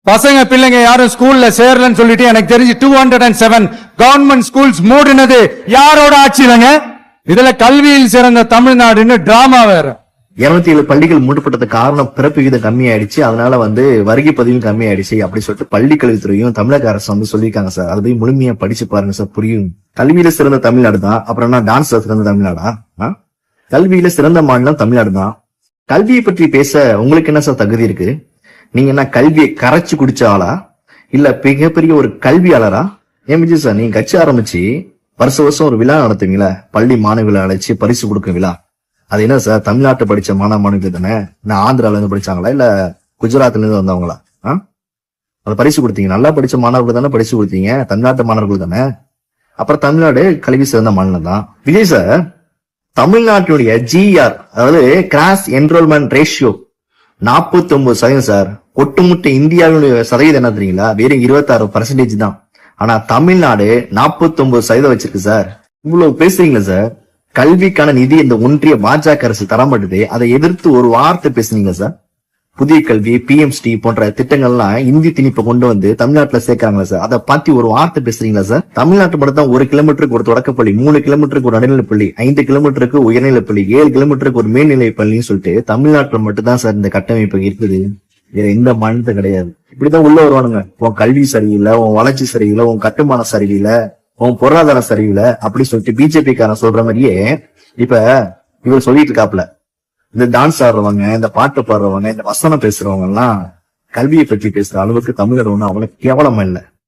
பசங்க பிள்ளைங்க யாரும் ஸ்கூல்ல சேரலன்னு சொல்லிட்டு எனக்கு தெரிஞ்சு 207 கவர்மெண்ட் ஸ்கூல்ஸ் மூடினது யாரோட ஆட்சியிலங்க? இதுல கல்வியில் சிறந்த தமிழ்நாடுன்னு டிராமா வேற. 207 பள்ளிகள் மூடப்பட்டது காரணம் பிறப்பு விகிதம் கம்மியாயிடுச்சு, அதனால வருகை பதிவும் கம்மியாயிடுச்சு அப்படி சொல்லிட்டு பள்ளி கல்வித்துறையும் தமிழக அரசு சொல்லியிருக்காங்க சார். அதை போய் முழுமையா படிச்சு பாருங்க சார், புரியும். கல்வியில சிறந்த தமிழ்நாடு தான், அப்புறம் என்ன டான்ஸ்ல சிறந்த தமிழ்நாடா? கல்வியில சிறந்த மாநிலம் தமிழ்நாடு தான். கல்வியை பற்றி பேச உங்களுக்கு என்ன சார் தகுதி இருக்கு? நீங்க என்ன கல்வியை கரைச்சு குடிச்ச ஆளா, இல்ல மிகப்பெரிய ஒரு கல்வியாளரா? ஏன் விஜய் சார், நீங்க கட்சி ஆரம்பிச்சு வருஷம் ஒரு விழா நடத்துவீங்களா? பள்ளி மாணவிகளை அழைச்சு பரிசு கொடுக்கும் விழா. அது என்ன சார், தமிழ்நாட்டை படிச்ச மாணவர்கள் தானே? நான் ஆந்திரால இருந்து படிச்சாங்களா இல்ல குஜராத்ல இருந்து வந்தவங்களா? அதை பரிசு கொடுத்தீங்க, நல்லா படிச்ச மாணவர்கள் தானே பரிசு கொடுத்தீங்க, தமிழ்நாட்டு மாணவர்கள் தானே. அப்புறம் தமிழ்நாடு கல்வி சிறந்த மாநிலம் தான். விஜய் சார், தமிழ்நாட்டினுடைய GR அதாவது கிராஸ் என்ரோல்மெண்ட் ரேஷியோ 49% சார். ஒட்டுமொத்த இந்தியாவினுடைய சதவீதம் என்ன தெரியுங்களா? வெறும் 26% தான். ஆனா தமிழ்நாடு 49% வச்சிருக்கு சார். இவ்வளவு பேசுறீங்களா சார்? கல்விக்கான நிதி இந்த ஒன்றிய பாஜக அரசு தரமாட்டுது, அதை எதிர்த்து ஒரு வார்த்தை பேசுனீங்களா சார்? புதிய கல்வி, PMST போன்ற திட்டங்கள்லாம் இந்தி திணிப்பை கொண்டு வந்து தமிழ்நாட்டுல சேர்க்கிறாங்களா சார்? அதை பத்தி ஒரு வார்த்தை பேசுறீங்களா சார்? தமிழ்நாட்டு மட்டும் தான் 1 கிலோமீட்டருக்கு ஒரு தொடக்கப்பள்ளி, 3 கிலோமீட்டருக்கு ஒரு நடுநிலைப்பள்ளி, 5 கிலோமீட்டருக்கு உயர்நிலைப்பள்ளி, 7 கிலோமீட்டருக்கு ஒரு மேல்நிலை பள்ளின்னு சொல்லிட்டு தமிழ்நாட்டுல மட்டும் தான் சார் இந்த கட்டமைப்பு இருக்குது. வேற எந்த மாநிலத்தும் கிடையாது. இப்படிதான் உள்ள வருவானுங்க. உன் கல்வி சரியில்லை, உன் வளர்ச்சி சரியில்லை, உன் கட்டுமானம் சரியில்லை, உன் பொருளாதாரம் சரியில்லை அப்படி சொல்லிட்டு BJP காரன் சொல்ற மாதிரியே இப்ப இவர் சொல்லிட்டு இருக்காப்ல. இந்த டான்ஸ் ஆடுறவங்க, இந்த பாட்டு பாடுறவங்க, இந்த வசனம் பேசுறவங்க எல்லாம் கல்வியை பற்றி பேசுற அளவுக்கு தமிழர் ஒண்ணு அவ்வளவு கேவலமா இல்லை.